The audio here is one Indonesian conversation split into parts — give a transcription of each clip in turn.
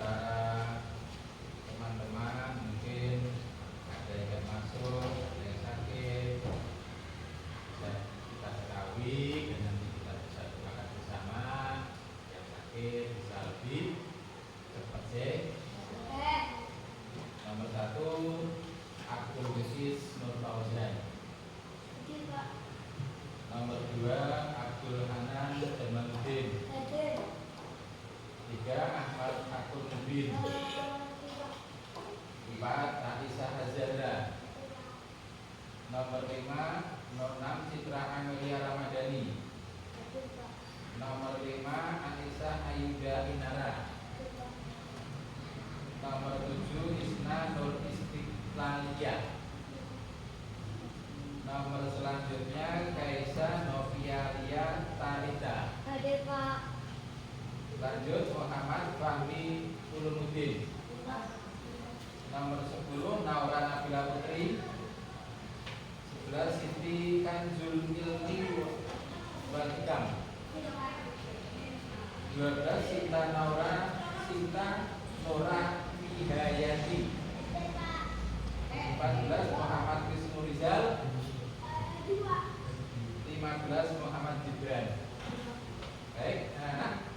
antara teman-teman mungkin ada yang masuk, ada yang sakit, bisa kita ketahui dan nanti kita bisa sepakat bersama. Yang sakit bisa lebih cepat sih. Nomor 1 Abdul Aziz Nur Fauzan. Nomor 2 Abdul Hanan Jamaluddin. 3 Ahmad Akul Mubin. 4 Aisyah Hazara. Nomor 5 Nomor 6 Citra Amelia Ramadhani. Nomor 5 Aisyah Ayuda Inara. Nomor 7 Isna Nur Istiqlaliyah. Nomor selanjutnya Kaisa Novialia Tarita. Hadir Pak. Lanjut Muhammad Fahmi Ulumuddin. Nomor 10 Naura Nabila Putri. 11 Siti Kanzul Ilmi wal Hikam. 12 Sinta Nora Wihayati. 14 Muhammad Wisnu Rizal. 15 Muhammad Gibran. Baik, anak-anak,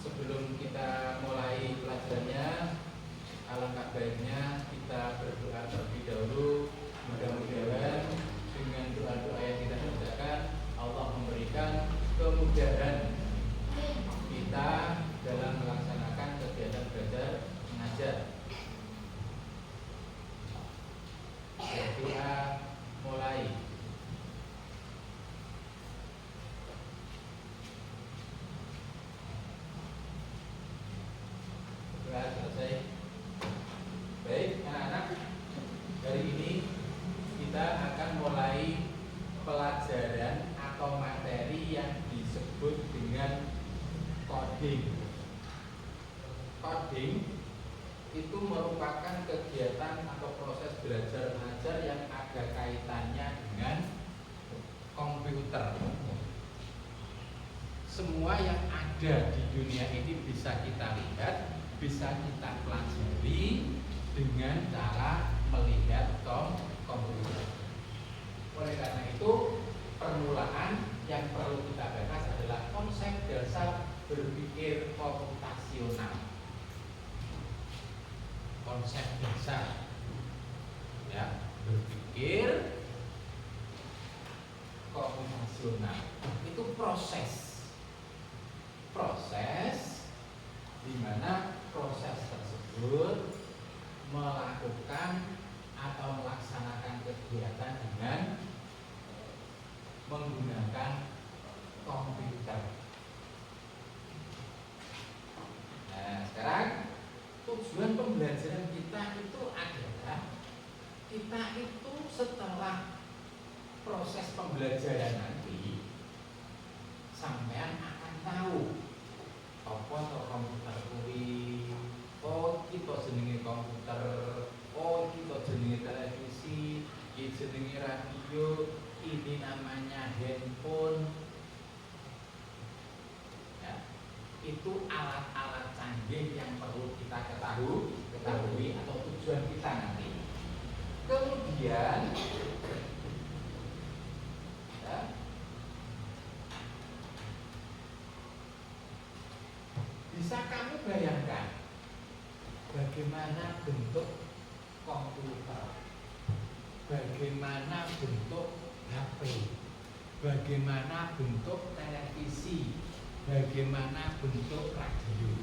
sebelum kita mulai pelajarannya, alangkah baiknya kita berdoa terlebih dahulu. Mudah-mudahan dengan doa-doa yang kita bacakan, Allah memberikan kemudahan kita dalam melaksanakan kegiatan belajar mengajar. Doa mulai. Doa selesai. Baik, anak-anak, hari ini kita akan mulai pelajaran atau materi yang disebut dengan coding. Coding itu merupakan kegiatan atau proses belajar mengajar yang ada kaitannya dengan komputer. Semua yang ada di dunia ini bisa kita lihat, bisa kita pelajari dengan cara melihat komputer. Oleh karena itu, permulaan yang perlu kita bahas adalah konsep dasar berpikir komputasional. Konsep dasar ya, berpikir komputasional itu proses di mana proses tersebut melakukan atau melaksanakan kegiatan dengan menggunakan komputer. Nah, sekarang tujuan pembelajaran kita itu adalah kita itu setelah proses pembelajaran nanti sampean akan tahu apa to komputer kuwi, oh kita jenenge komputer, oh kita jenenge televisi, ini jenenge radio, ini namanya handphone. Ya, itu alat-alat canggih yang perlu kita ketahui atau tujuan kita nanti. Kemudian ya, bisa kamu bayangkan bagaimana bentuk komputer, bagaimana bentuk HP, bagaimana bentuk televisi, bagaimana bentuk radio.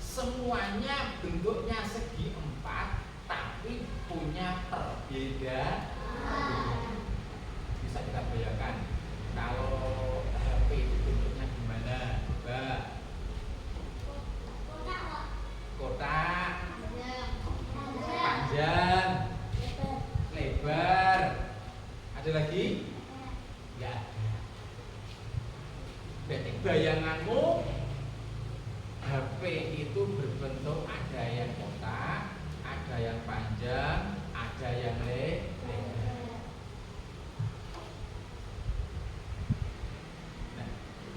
Semuanya bentuknya segi empat, tapi punya perbedaan. Bisa kita bayangkan kalau HP itu bentuknya gimana, Mbak? Kotak, panjang, lebar. Ada lagi? Ya. Jadi bayanganmu HP itu berbentuk ada yang kotak, ada yang panjang, ada yang lebar. Nah,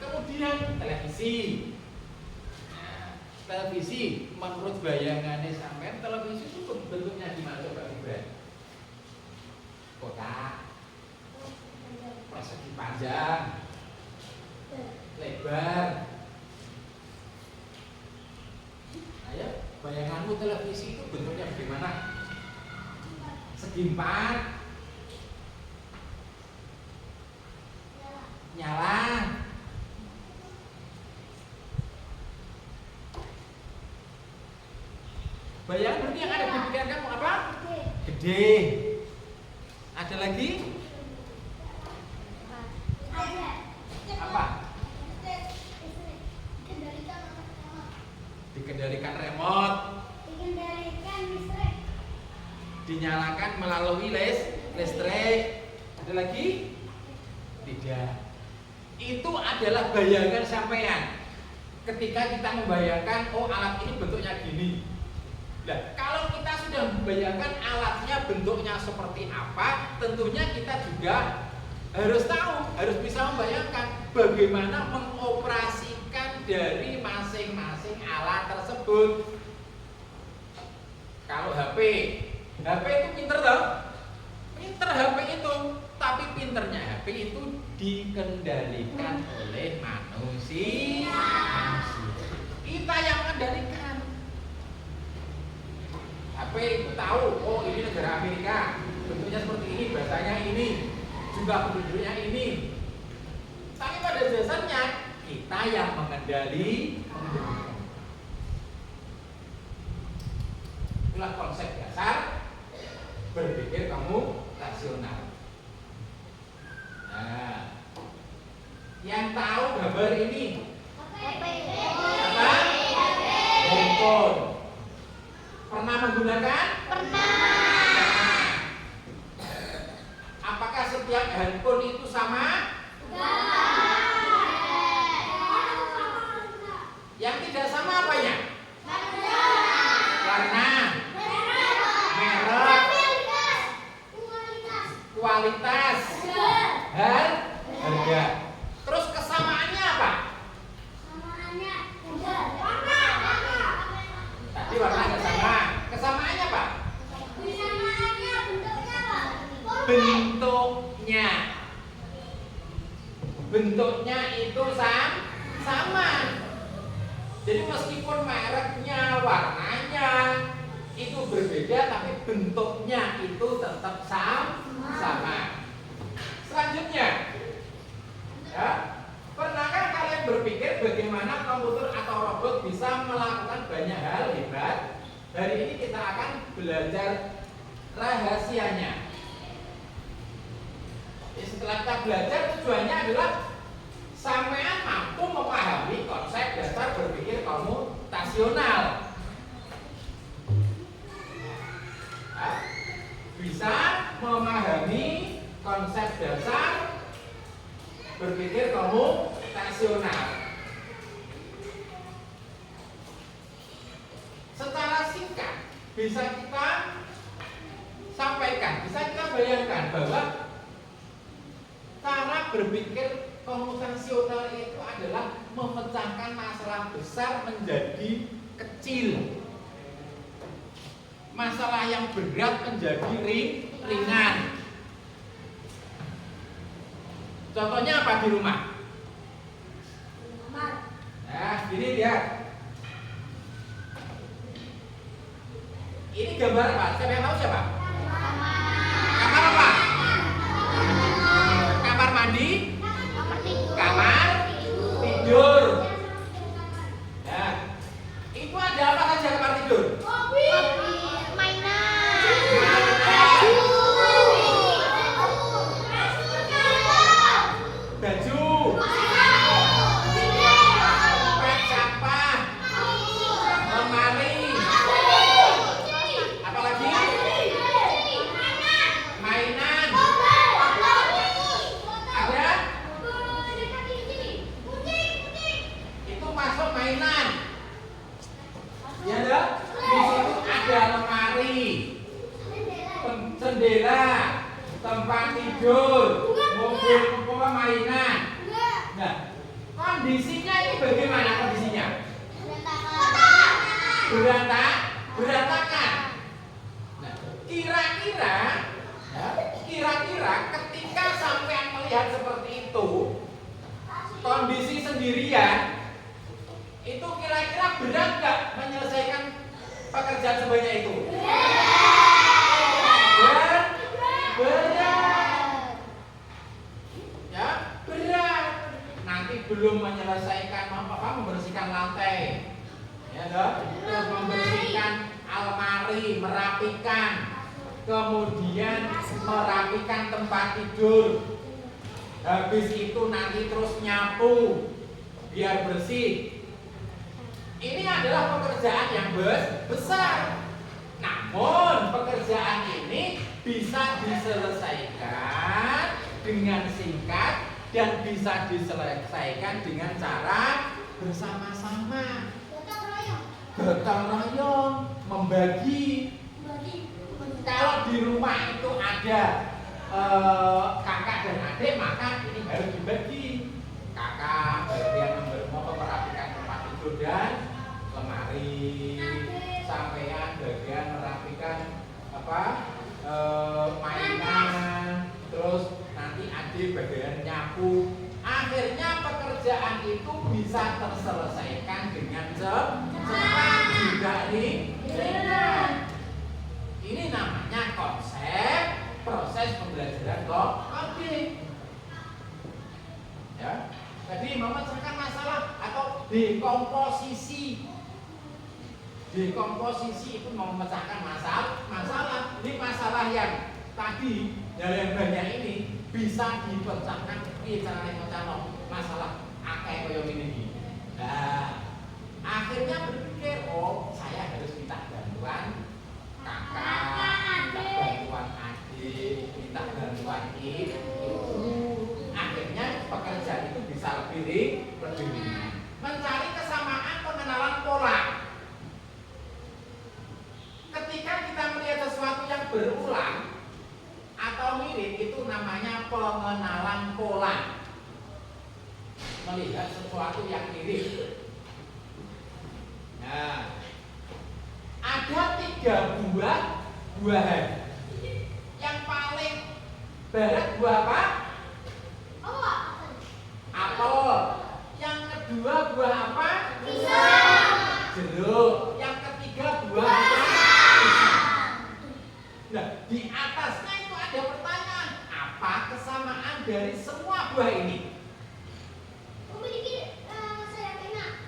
kemudian Kemudian televisi. Nah, televisi menurut bayangannya sampean televisi itu bentuknya gimana coba Ibrahim? Kotak, persegi panjang, lebar. Ayo, bayanganmu televisi itu bentuknya bagaimana? Segi empat, nyala. Bayangan berarti yang ada di pikiran kamu apa? Gede. Ada lagi? Apa? Dikendalikan remote. Dikendalikan listrik. Dinyalakan melalui listrik. Ada lagi? Tidak. Itu adalah bayangan sampean. Ketika kita membayangkan, oh alat ini bentuknya gini. Nah, kalau kita sudah membayangkan alatnya bentuknya seperti apa, tentunya kita juga harus tahu, harus bisa membayangkan bagaimana mengoperasikan dari masing-masing alat tersebut. Kalau HP itu pinter toh? Pinter HP itu, tapi pinternya HP itu dikendalikan oleh manusia. Kita yang mengendalikan. HP itu tahu, oh ini negara Amerika, bentuknya seperti ini, bahasanya ini, juga penduduknya ini. Tapi pada dasarnya kita yang mengendalikan. Itulah konsep dasar berpikir kamu rasional. Nah, yang tahu gambar ini apa? Handphone. Pernah menggunakan? Pernah. Apakah setiap handphone itu sama? Enggak. Yang tidak sama apanya? Warna, merek, kualitas, harga. Terus kesamaannya apa? Tadi warna nggak sama. Kesamaannya apa? Kesamaannya bentuknya apa? Bentuknya itu sama. Jadi meskipun mereknya, warnanya itu berbeda, tapi bentuknya itu tetap sama. Selanjutnya, ya, pernahkah kalian berpikir bagaimana komputer atau robot bisa melakukan banyak hal hebat? Hari ini kita akan belajar rahasianya. Setelah kita belajar, tujuannya adalah sampean mampu memahami konsep dasar berpikir komputasional. Bisa memahami konsep dasar berpikir komputasional. Secara singkat bisa kita sampaikan, bisa kita bayangkan bahwa cara berpikir komputasional itu adalah memecahkan masalah besar menjadi kecil, masalah yang berat menjadi ringan. Contohnya apa di rumah? Nah, ini lihat. Ini gambar apa? Siapa yang tahu siapa? Kamar apa? Kamar mandi? Kamar tidur. Nah, itu ada apa saja kamar tidur? Baju, tempat sampah, lemari, apalagi mainan, ada? Itu masuk mainan. Ya ada? Di situ ada lemari, jendela, tempat tidur, mobil, mainan. Nah, kondisi kondisinya ini bagaimana kondisinya? Berantakan. Nah, kira-kira ketika sampean melihat seperti itu, kondisi sendirian, itu kira-kira berat nggak menyelesaikan pekerjaan sebanyak itu? Berat. Ya, berat. Nanti belum menyelesaikan membersihkan lantai, ya toh? Terus membersihkan almari, merapikan, kemudian merapikan tempat tidur. Habis itu nanti terus nyapu biar bersih. Ini adalah pekerjaan yang besar. Namun pekerjaan ini bisa diselesaikan dengan singkat dan bisa diselesaikan dengan cara bersama-sama. Gotong royong, membagi. Kalau di rumah itu ada kakak dan adik, maka ini harus dibagi. Kakak bagian merapikan tempat tidur dan lemari, sampean bagian merapikan mainan, terus nanti adik bagian nyapu. Akhirnya pekerjaan itu bisa terselesaikan dengan cepat, juga ringan. Ini namanya konsep proses pembelajaran coding. Ya, jadi memecahkan masalah atau dekomposisi. Dekomposisi itu memecahkan masalah. Ini masalah yang tadi yang banyak ini bisa dipecahkan. Caranya mecahkan masalah akeh koyo ini. Nah, akhirnya berpikir, oh saya harus minta bantuan kakak, minta bantuan adik, minta bantuan ibu. Akhirnya pekerjaan itu bisa lebih ringan. Mencari kesamaan, pengenalan pola. Ketika kita melihat sesuatu yang berulang atau mirip, itu namanya pengenalan pola. Melihat sesuatu yang mirip. Nah, ada 3 buahan. Yang paling berat buah apa? Apel. Yang kedua buah apa? Pisang. Jeruk. Yang ketiga buah apa? Pisang. Nah, di atasnya itu ada pertanyaan, apa kesamaan dari semua buah ini?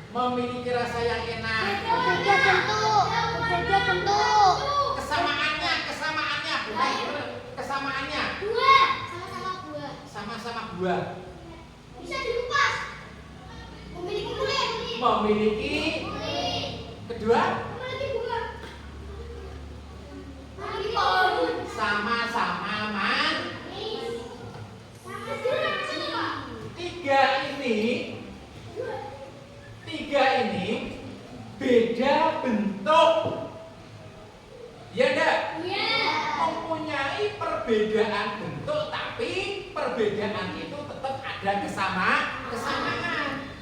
Memiliki rasa yang enak. Berbeda bentuk. Kesamaannya, bukan kesamaannya. Sama-sama buah. Bisa dikupas. Memiliki kulit. Memiliki. Kedua. Memiliki buah. Memiliki pohon. Sama-sama manis. Tiga ini beda bentuk. Ya enggak? Iya. Mempunyai perbedaan bentuk, tapi perbedaan itu tetap ada kesamaan.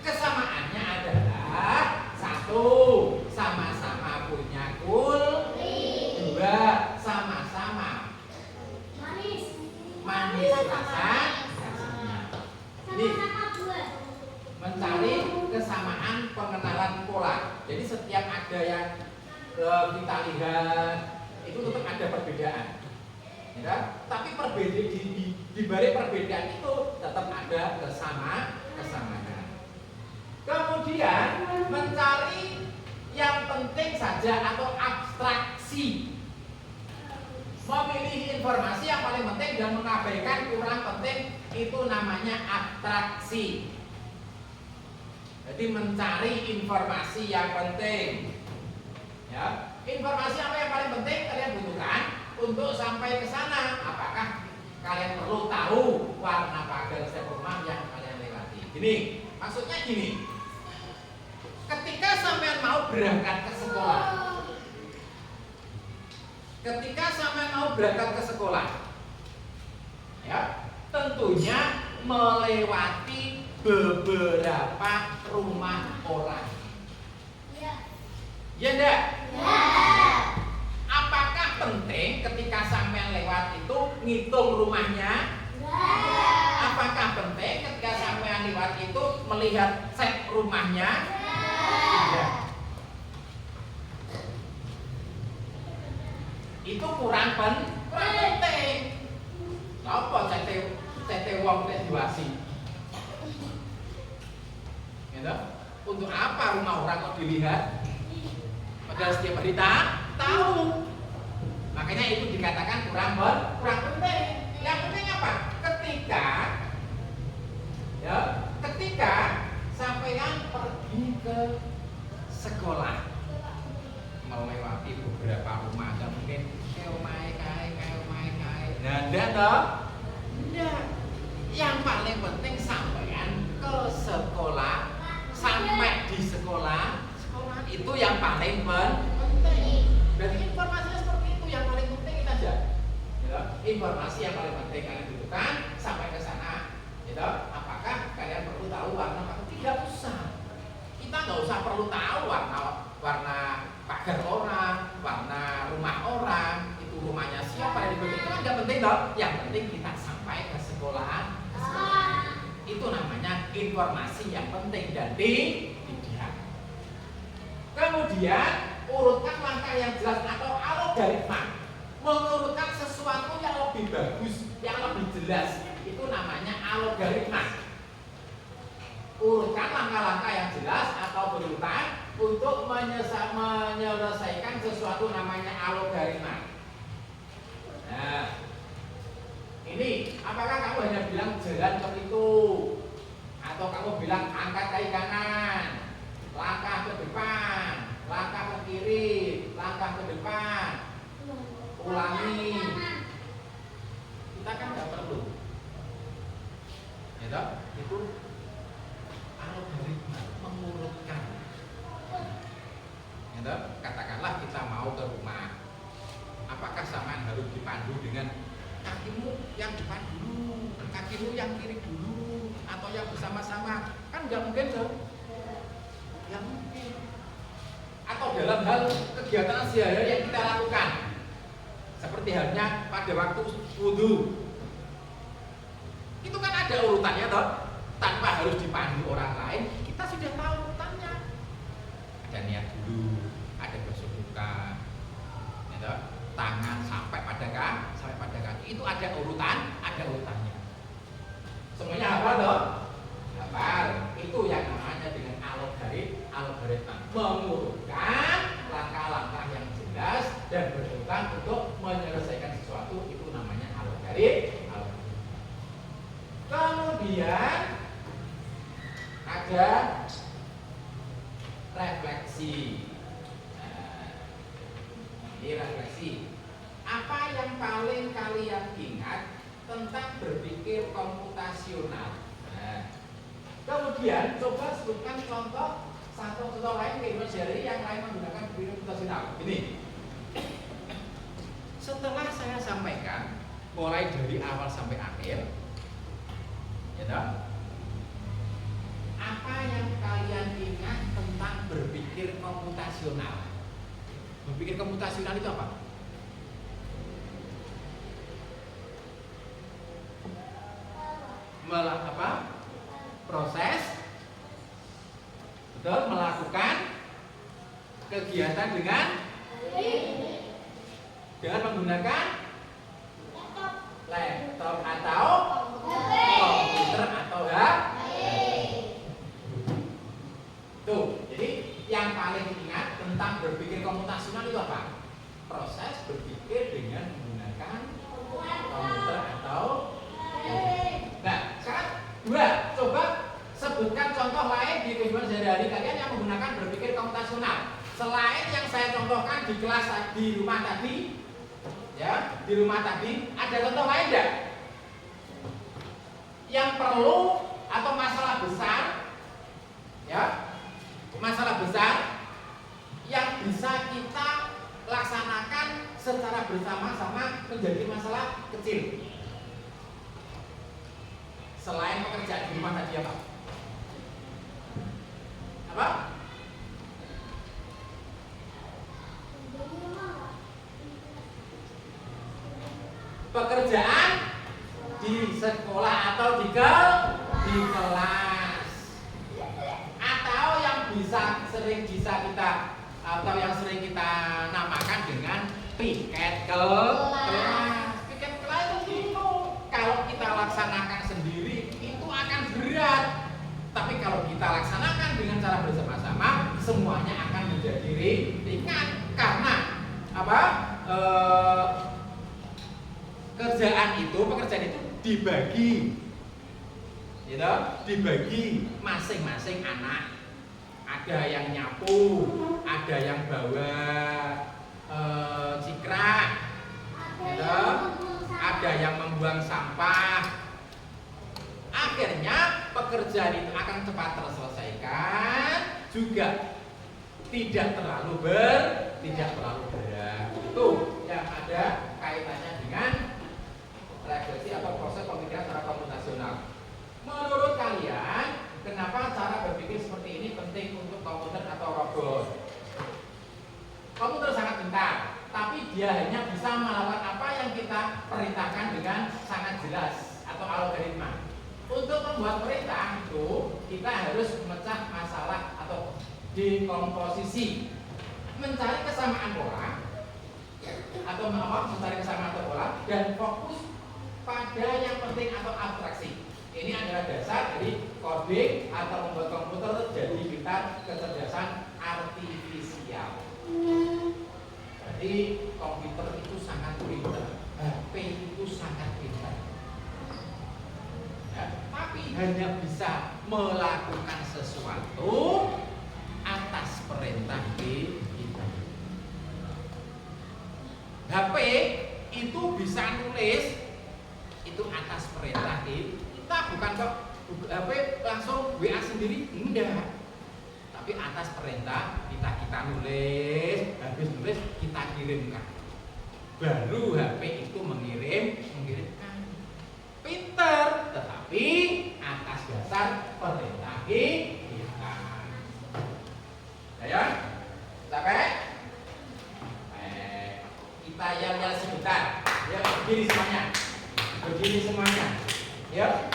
Kesamaannya adalah 1, sama-sama punya kulit. 2, sama-sama manis rasanya. Ini mencari kesamaan, pengenalan pola. Jadi setiap ada yang kita lihat itu tetap ada perbedaan, ya? Tapi di balik perbedaan itu tetap ada kesamaan. Kemudian mencari yang penting saja atau abstraksi. Memilih informasi yang paling penting dan mengabaikan kurang penting, itu namanya abstraksi. Jadi mencari informasi yang penting. Ya, informasi apa yang paling penting kalian butuhkan untuk sampai ke sana? Apakah kalian perlu tahu warna pagar setiap rumah yang kalian lewati? Gini, maksudnya gini. Ketika sampean mau berangkat ke sekolah, ya, tentunya melewati beberapa rumah orang. Iya. Ya enggak? Ya. Apakah penting ketika sampean lewat itu ngitung rumahnya? Ya. Apakah penting ketika sampean lewat itu melihat set rumahnya? Tidak. Itu kurang penting. Apa cete wong nek diwasi? Gitu? Untuk apa rumah orang kok dilihat? Padahal setiap hari tahu. Makanya itu dikatakan kurang penting. Yang penting apa? Ketika sampean pergi ke sekolah melewati beberapa rumah, dan mungkin kae. Nah, ndak toh? Ndak. Yang paling penting sampean ke sekolah, sampai di sekolah itu yang paling penting. Berarti informasinya seperti itu yang paling penting itu aja. Ya, informasi yang paling penting kalian butuhkan sampai ke sana. Gitu. Apakah kalian perlu tahu warna atau tidak usah? Kita nggak usah perlu tahu warna pagar orang, warna rumah orang, itu rumahnya siapa, itu kan nggak penting dong. Yang penting kita sampai ke sekolah. Itu namanya informasi yang penting dan tidak. Kemudian urutkan langkah yang jelas atau algoritma. Mengurutkan sesuatu yang lebih bagus, yang lebih jelas, itu namanya algoritma. Urutkan langkah-langkah yang jelas atau berurutan untuk menyelesaikan sesuatu namanya algoritma. Nah, ini apakah kamu hanya bilang jalan ke itu, atau kamu bilang angkat kaki kanan, langkah ke depan, langkah ke kiri, langkah ke depan, ulangi. Kita kan nggak perlu, ya toh? Itu algoritma mengurutkan. Ya toh? Katakanlah kita mau ke rumah, apakah samaan harus dipandu dengan kakimu yang depan dulu, kakimu yang kiri dulu, atau yang bersama-sama? Kan nggak mungkin dong. Yang mungkin. Atau dalam hal kegiatan sehari-hari yang kita lakukan, seperti halnya pada waktu wudhu, itu kan ada urutannya toh, tanpa harus dipandu orang lain, kita sudah tahu urutannya. Ada niat dulu, ada basuh muka, ya toh? Tangan sampai pada kaki, itu ada urutannya. Semuanya hafal toh? Hafal. Itu yang namanya dengan algoritma, mengurutkan langkah-langkah yang jelas dan berurutan untuk menyelesaikan sesuatu, itu namanya algoritma. Kemudian ada refleksi. Nah, ini refleksi. Apa yang paling kalian ingat tentang berpikir komputasional? Nah, kemudian coba sebutkan satu contoh lain kehidupan sehari yang lain menggunakan berpikir komputasional. Ini. Setelah saya sampaikan mulai dari awal sampai akhir, ya toh? Apa yang kalian ingat tentang berpikir komputasional? Berpikir komputasional itu apa? Proses, betul, melakukan kegiatan dengan menggunakan laptop atau komputer atau tuh. Jadi yang paling ingat tentang berpikir komputasional itu apa? Proses berpikir dengan menggunakan komputer atau nah, sekarang dua, coba sebutkan contoh lain di kehidupan sehari-hari kalian yang menggunakan berpikir komputasional. Selain yang saya contohkan di kelas di rumah tadi, ya, di rumah tadi, ada contoh lain enggak? Yang perlu atau masalah besar, ya, masalah besar yang bisa kita laksanakan secara bersama-sama menjadi masalah kecil. Selain pekerjaan di rumah tadi apa? Apa? Pekerjaan di sekolah atau di kelas, atau yang sering kita atau yang sering kita namakan dengan piket kelas. Piket kelas itu gitu. Kalau kita laksanakan sendiri itu akan berat, tapi kalau kita laksanakan dengan cara bersama-sama semuanya akan menjadi ringan. Karena apa? Pekerjaan itu dibagi, gitu, dibagi masing-masing anak. Ada yang nyapu, ada yang bawa cikrak, gitu, ada yang membuang sampah. Akhirnya pekerjaan itu akan cepat terselesaikan, juga tidak terlalu berat. Itu yang ada kaitannya dengan refleksi atau proses pemikiran secara komputasional. Menurut kalian, kenapa cara berpikir seperti ini penting untuk komputer atau robot? Komputer sangat pintar, tapi dia hanya bisa melakukan apa yang kita perintahkan dengan sangat jelas atau algoritma. Untuk membuat perintah itu, kita harus memecah masalah atau dekomposisi, mencari kesamaan pola atau mencari kesamaan pola dan fokus pada yang penting atau abstraksi. Ini adalah dasar dari coding atau membuat komputer jadi pintar, kecerdasan artifisial. Jadi komputer itu sangat pintar, HP itu sangat pintar, ya, tapi hanya bisa melakukan sesuatu atas perintah kita. HP itu bisa nulis itu atas perintah kita, bukan kok HP langsung WA sendiri, enggak. Tapi atas perintah kita nulis, habis nulis kita kirimkan. Baru HP itu mengirimkan. Pinter, tetapi atas dasar perintah kita. Ya, capek? Kita yel-yel sebentar. Ya, berdiri semuanya. Berdiri semuanya. Ya.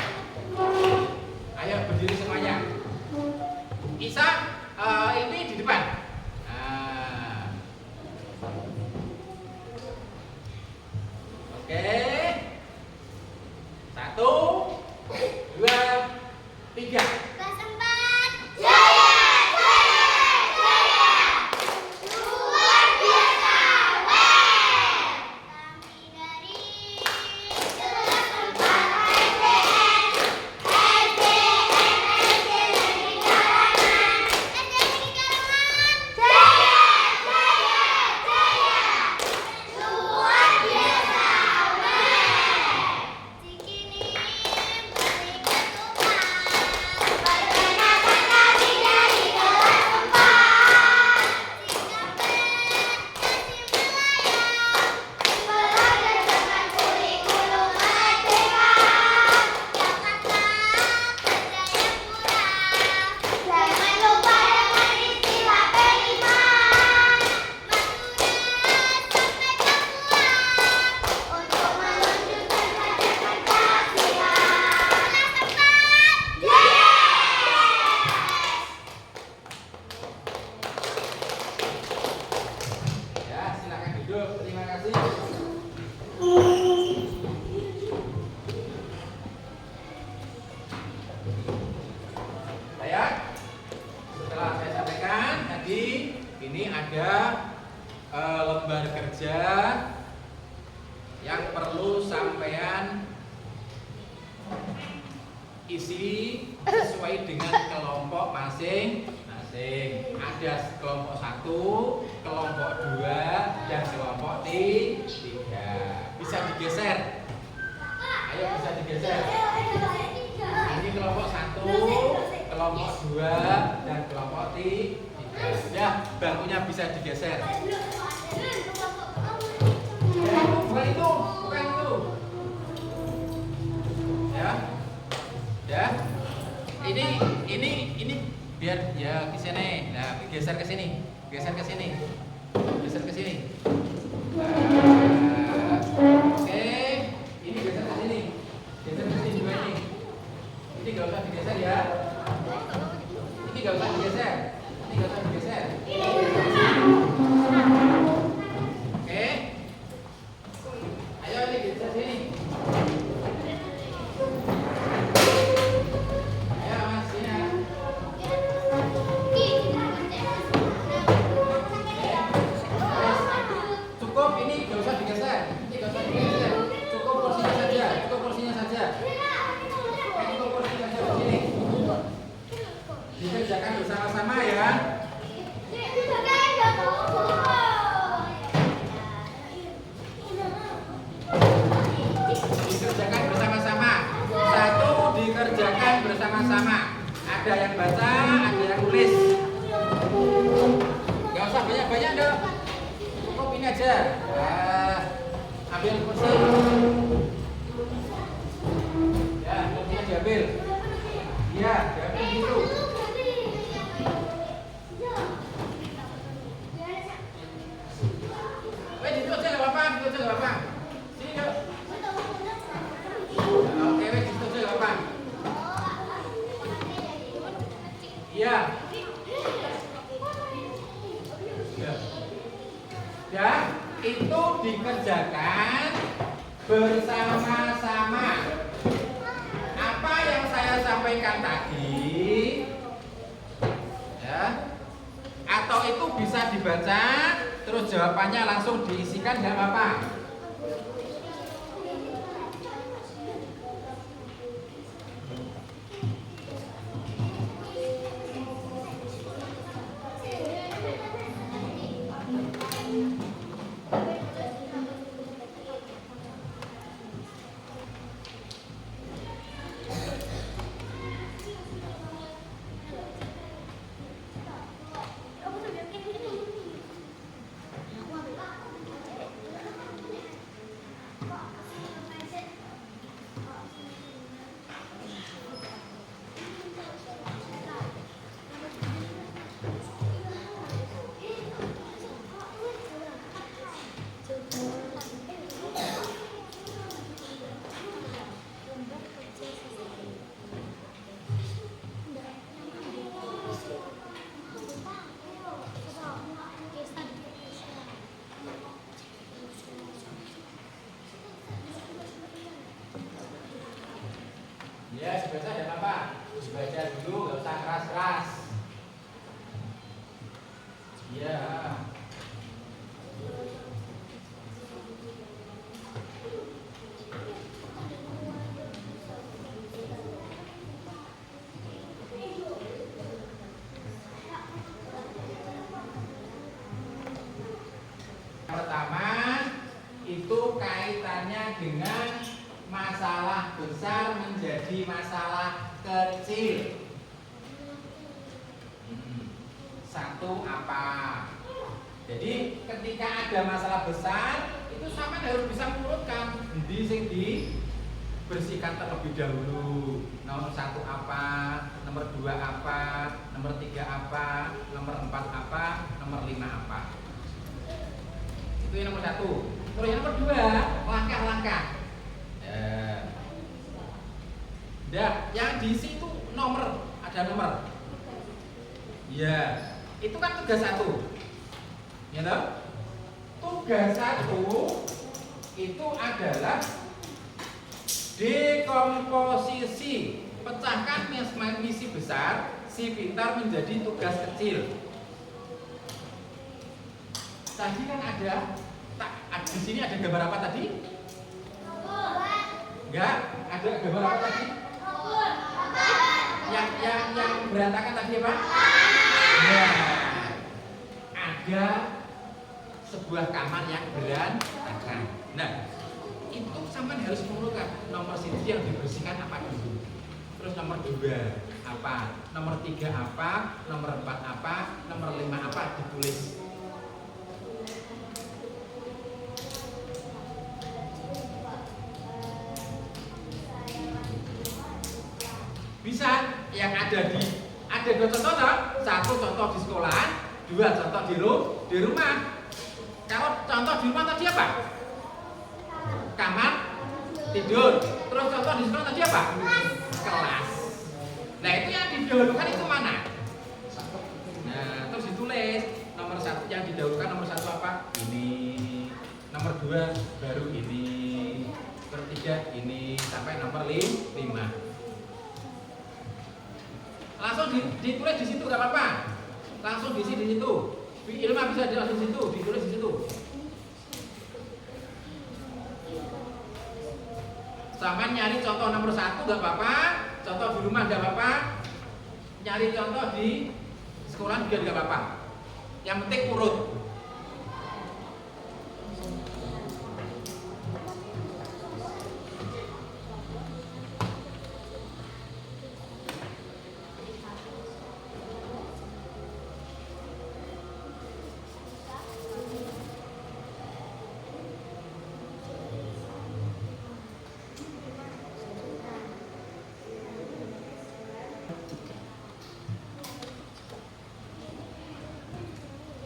Ayo berdiri semuanya. Isa, ini di depan. Nah. Oke. 1, 2, 3. Kelas 4. Jaya, jaya, jaya. Luar biasa, weh. Kami dari kelas 4 SDN, Negeri Karangan. Jaya, jaya, jaya. Luar biasa, weh. Cikini beri ketupat, perkenalkan kami dari kelas 4. Singapura kasih melayang, belajar dengan kurikulum merdeka. Jakarta kerja yang murah, jangan lupa dengan istilah peliman. Madura sampai Papua, untuk meluncurkan gagasan Pancasila. Kelas 4, Ya, silakan duduk. Terima kasih. Saya setelah saya sampaikan tadi, ini ada lembar kerja yang perlu sampean isi sesuai dengan kelompok masing-masing. Ada kelompok 1, kelompok 2, dan kelompok 3. Bisa digeser. Ayo bisa digeser. Ini kelompok 1, kelompok 2, dan kelompok 3. Ya, bangkunya bisa digeser. Bukan itu. Ya. Ya. Ini Biar ya ke sini. Nah, geser ke sini. Geser ke sini. Geser ke sini. Nah, oke. Ini geser ke sini. Geser ke sini dua ini. Ini enggak usah digeser ya. Ini enggak usah digeser. Ini enggak usah digeser. Oke. Ayo ini geser sini. Ayo Mas, sini ya. Cukup ini enggak usah digeser. Ini enggak usah digeser. Cukup porsinya saja. Cukup porsinya saja. Cukup porsinya saja di sini. Dikerjakan bersama-sama ya. Dikerjakan bersama-sama. Satu dikerjakan bersama-sama. Ada yang baca, ada yang tulis. Gak usah banyak-banyak dong. Cukup ini aja. Ambil kursi. Ya, kursinya diambil. Iya, diambil gitu. Itu aja gak apa-apa, itu aja gak apa-apa. Sini dong. Oke, itu aja gak apa-apa. Iya. Ya, itu dikerjakan bersama-sama. Apa yang saya sampaikan tadi, ya, atau itu bisa dibaca, terus jawabannya langsung diisikan, nggak apa-apa. Ya, dibaca ada apa? Dibaca dulu, nggak usah keras-keras. Ya. Pertama, itu kaitannya dengan masalah besar menjadi masalah kecil. Satu apa? Jadi ketika ada masalah besar, itu sama harus bisa mengurutkan. Endi sing dibersihkan terlebih dahulu. Nomor 1 apa? Nomor 2 apa? Nomor 3 apa? Nomor 4 apa? Nomor 5 apa? Itu yang nomor 1. Terus yang nomor 2, langkah-langkah. Nah, yang diisi itu nomor, ada nomor. Ya, itu kan tugas 1. Ya toh? Tugas 1 itu adalah dekomposisi, pecahkan misi besar si pintar menjadi tugas kecil. Tadi kan ada di sini ada gambar apa tadi? Enggak, ada gambar apa tadi? Yang berantakan tadi apa? Ya, ada sebuah kamar yang berantakan. Nah, itu sampai harus mengurutkan nomor sini yang dibersihkan apa dulu. Terus nomor 2 apa? Nomor 3 apa? Nomor 4 apa? Nomor 5 apa? Ditulis. Bisa yang ada dua contoh tak? Satu contoh di sekolah, dua contoh di rumah. Kalau contoh di rumah tadi apa? Kamar tidur. Terus contoh di sekolah tadi apa? Kelas. Nah itu yang didahulukan itu mana? Nah terus ditulis nomor satu yang didahulukan nomor satu apa? Ini. Nomor dua baru ini. Nomor tiga ini sampai nomor 5. Langsung ditulis di situ nggak apa-apa. Langsung di situ. Ilmu bisa di situ, ditulis di situ. Sama nyari contoh nomor 1 nggak apa-apa, contoh di rumah nggak apa-apa, nyari contoh di sekolah juga nggak apa-apa. Yang penting urut.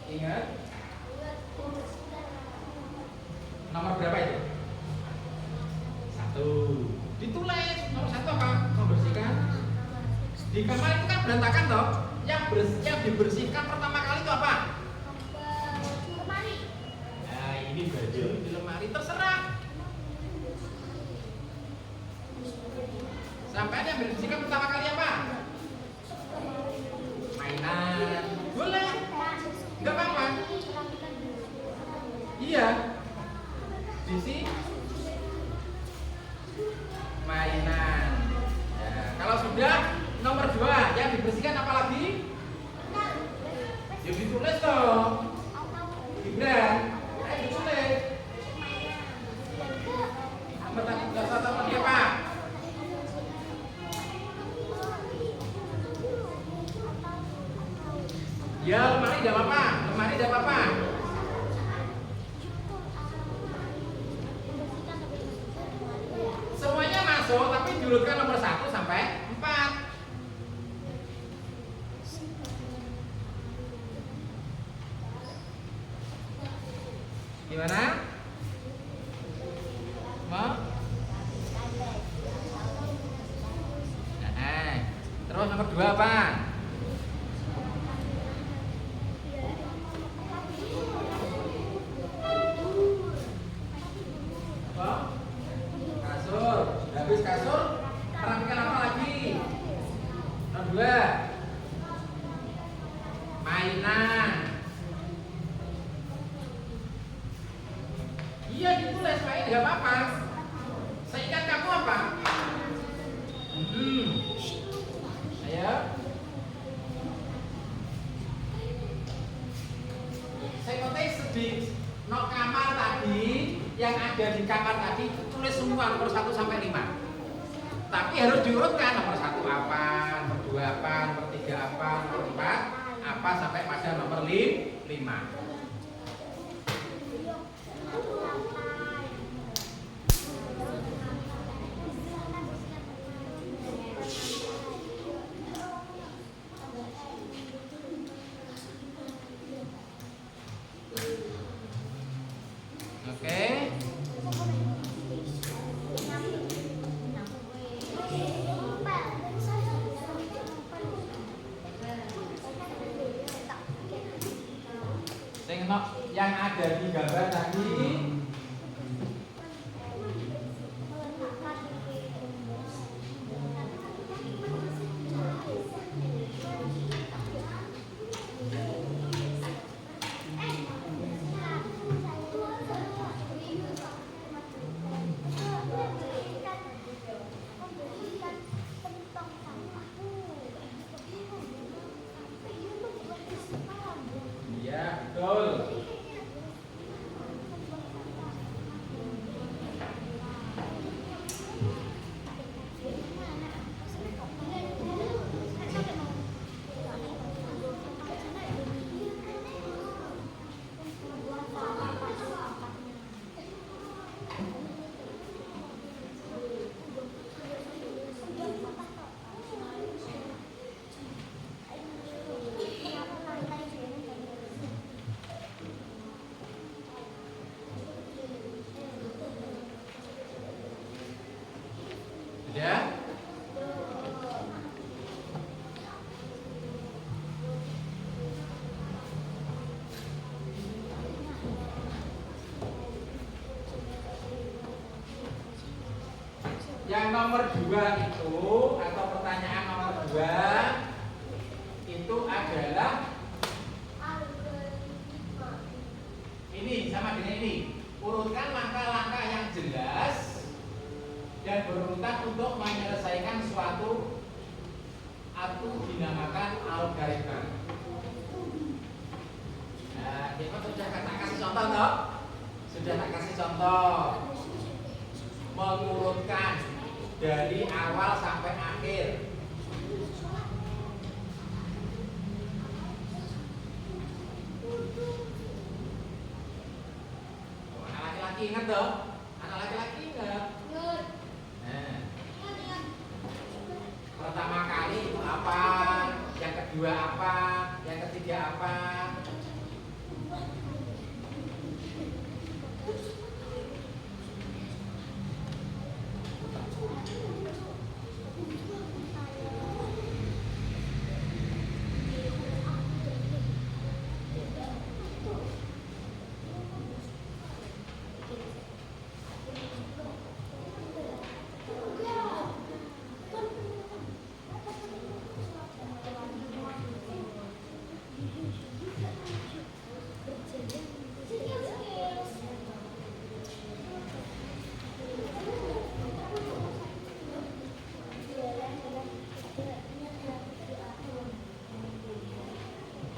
Ingat nomor berapa itu? 1. Ditulis nomor 1 apa? Membersihkan. Di kamar itu kan berantakan toh. Yang dibersihkan pertama kali itu apa? Lemari. Nah ini baju di lemari terserah. Sampai yang dibersihkan pertama kali apa? Mainan. Boleh. Enggak apa-apa. Iya. Di sini mainan. Ya, kalau sudah nomor 2 yang dibersihkan apa lagi? Ya ditulis dong. Gibran. Ayo ditulis. Nomor satu apa dia Pak? Ya lemari tidak apa-apa. Lemari tidak apa-apa. Semuanya masuk, tapi diurutkan nomor 1 sampai 4. Gimana? Mau? Nah, terus nomor 2 apa? Kasur. Habis kasur, merapikan apa lagi? Nomor 2. Mainan. Iya ditulis main nggak apa-apa. Seingat kamu apa? Ayo. Saya mau sedih. No kamar tadi yang ada di kamar tadi tulis semua nomor 1 sampai 5. Tapi harus diurutkan nomor 1 apa, nomor 2 apa, nomor 3 apa, nomor 4 apa sampai pada nomor 5. Oke. Tengok yang ada di gambar tadi. Iya, betul. Yang nomor 2 itu atau pertanyaan nomor 2 itu adalah ini sama dengan ini. Urutkan langkah-langkah yang jelas dan berurutan untuk menyelesaikan suatu atau dinamakan algoritma. Nah, kita sudah tak kasih contoh toh? Sudah tak kasih contoh. Mengurutkan dari awal sampai akhir. Anak laki-laki ingat dong? Anak laki-laki ingat? Nah, pertama kali itu apa? Yang kedua apa? Yang ketiga apa?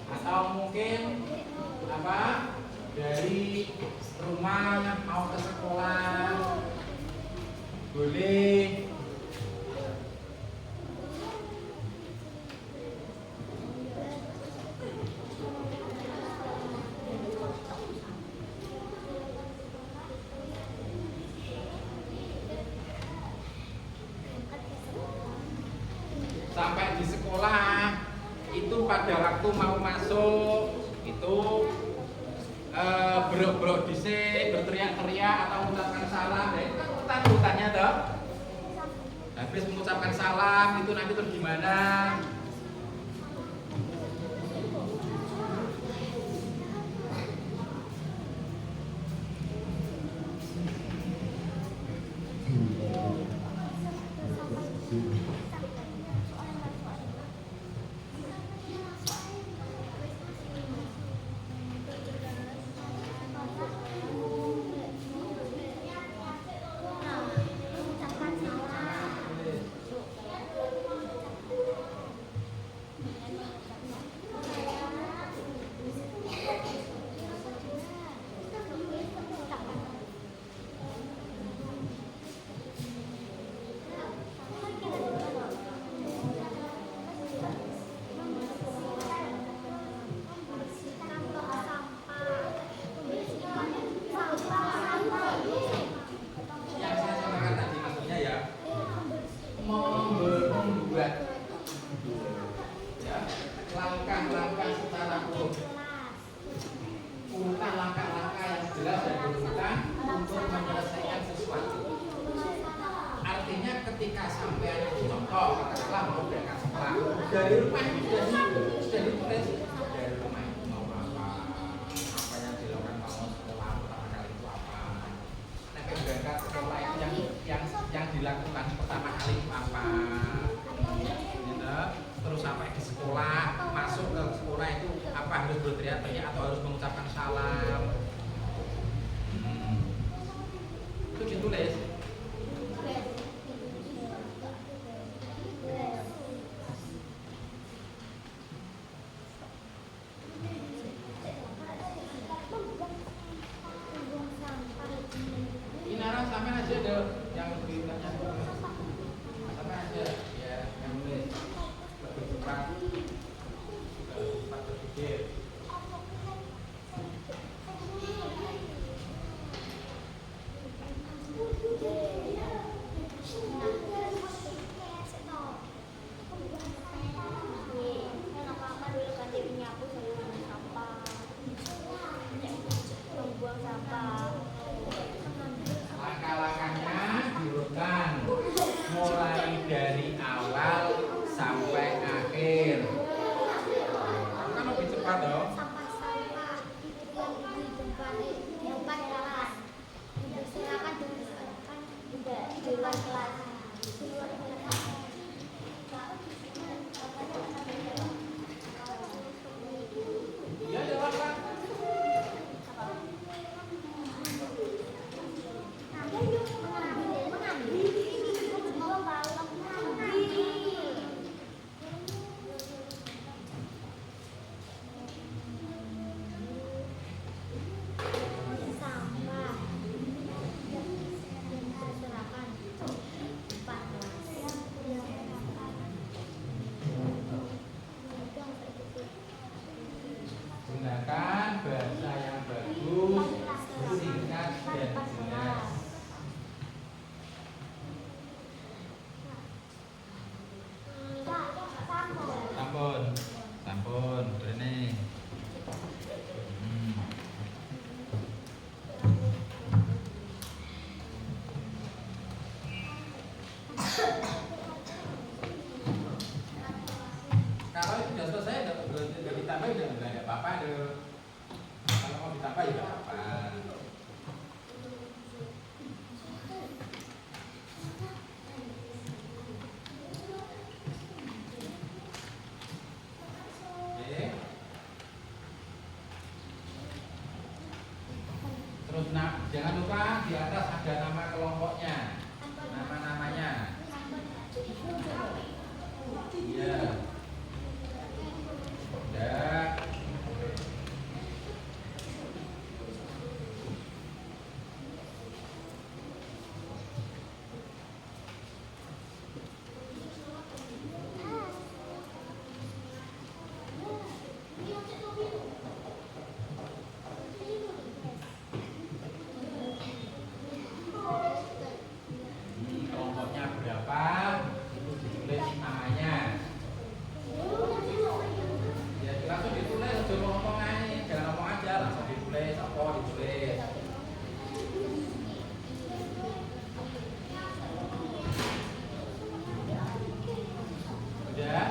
Atau mungkin apa? Dari rumah mau ke sekolah boleh. Sampai di sekolah itu pada waktu mau masuk itu berok-berok dhisik, berteriak-teriak atau mengucapkan salam. Nah, itu kan urutan-urutannya toh. Habis mengucapkan salam itu nanti terus gimana? Langkah-langkah secara urutan langkah-langkah yang jelas dan berurutan untuk menyelesaikan sesuatu. Artinya ketika sampai contoh katakanlah mau berangkat sekolah dari rumah sudah ditulis dari rumah itu mau apa yang dilakukan mau sekolah pertama kali itu apa. Nah, berangkat sekolah itu yang dilakukan pertama kali itu apa. Terus sampai di sekolah, masuk ke sekolah itu apa harus berteriak-teriak atau harus mengucapkan salam? Itu ditulis. Ini arah sama aja deh yang beritanya. Sama aja ya yang nulis. Cepat berpikir. Langkah-langkahnya Gunakan bahasa yang bagus, singkat dan jelas. Sampun, sampun, Rene. Kalau itu sudah selesai, udah ditambah udah nggak ada apa-apa deh. Kalau mau ditambah ya nggak apa-apa. Oke. Terus jangan lupa di atas ada nama kelompoknya, nama-namanya. Iya. Udah. Kelompoknya berapa? Itu ditulis namanya. Ya langsung ditulis, jangan ngomong aja, jangan ngomong aja, langsung ditulis, apa ditulis. Udah.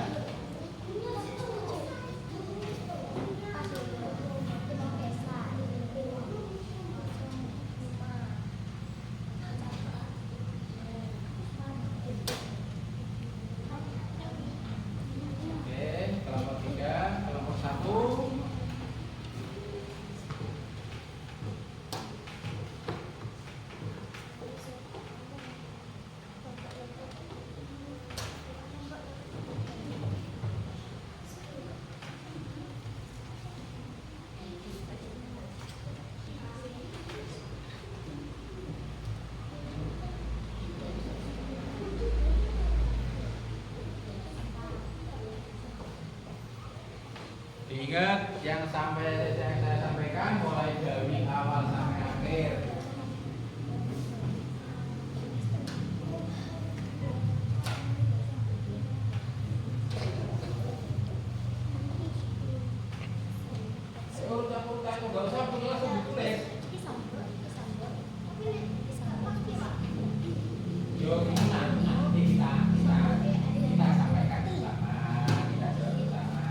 Oke, kelompok 3, kelompok 1. Diingat yang saya sampaikan mulai dari awal sampai akhir. Urutan nggak usah punya langsung ditulis. Yo nanti kita sampaikan bersama, kita jawab bersama.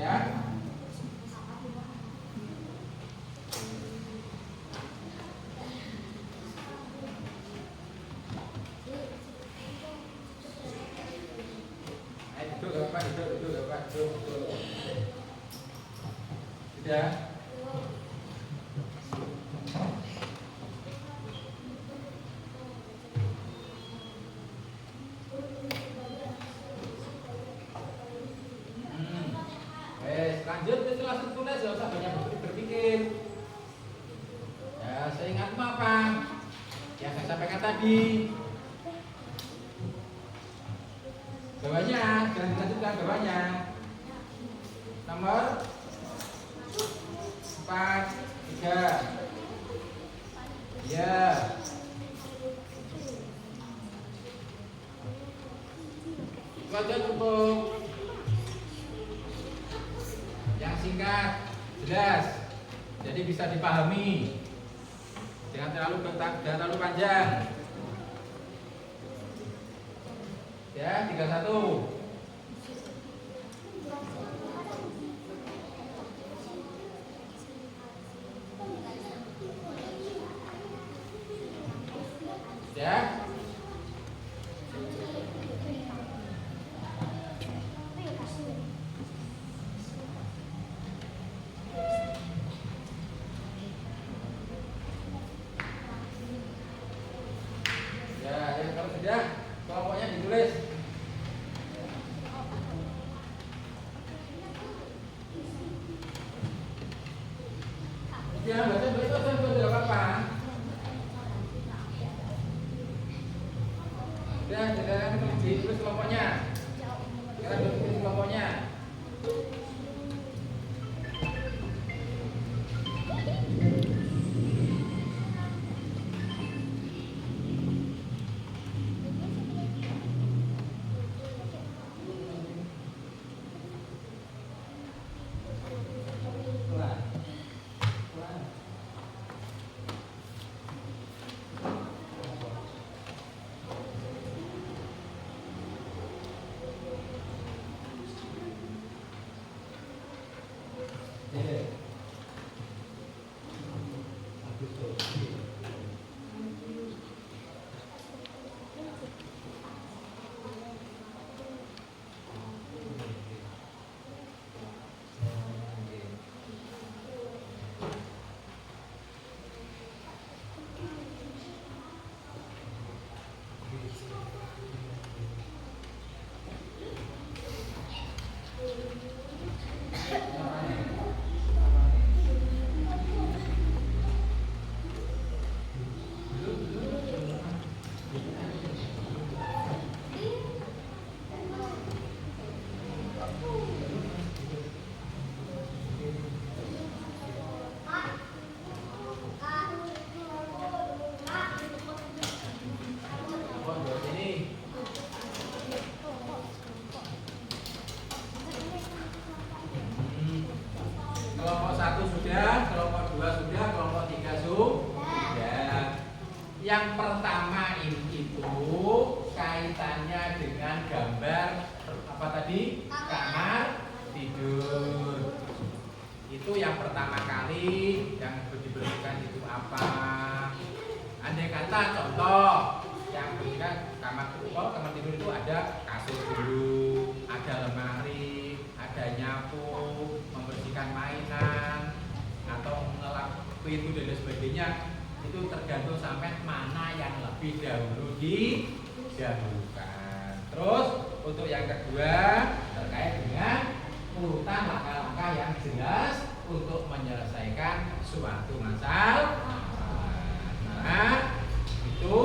Ya. Duduk Bapak, duduk. Sudah. Lanjut itu langsung tulis, gak usah banyak berpikir. Ya, saya ingatmu apa? Yang saya sampaikan tadi. Bawahnya, jangan dilanjutkan bawahnya. Nomor 4, 3. Ya. Itu aja cukup. Yang singkat, jelas, jadi bisa dipahami. Jangan terlalu panjang. Ya, 31. Ya. Ya, kalau sudah kelompoknya ditulis. Kelompok 1 sudah, kelompok 2 sudah, kelompok 3 sudah. Yang pertama itu kaitannya dengan gambar apa tadi? Kamar tidur. Itu yang pertama kali yang dibersihkan itu apa? Andai kata contoh yang bersihkan kamar tidur itu ada kasur dulu, ada lemari, ada nyapu, membersihkan mainan atau ngelap pintu dan sebagainya. Itu tergantung sampai mana yang lebih dahulu didahulukan. Terus untuk yang kedua terkait dengan urutan langkah-langkah yang jelas untuk menyelesaikan suatu masalah. Nah, itu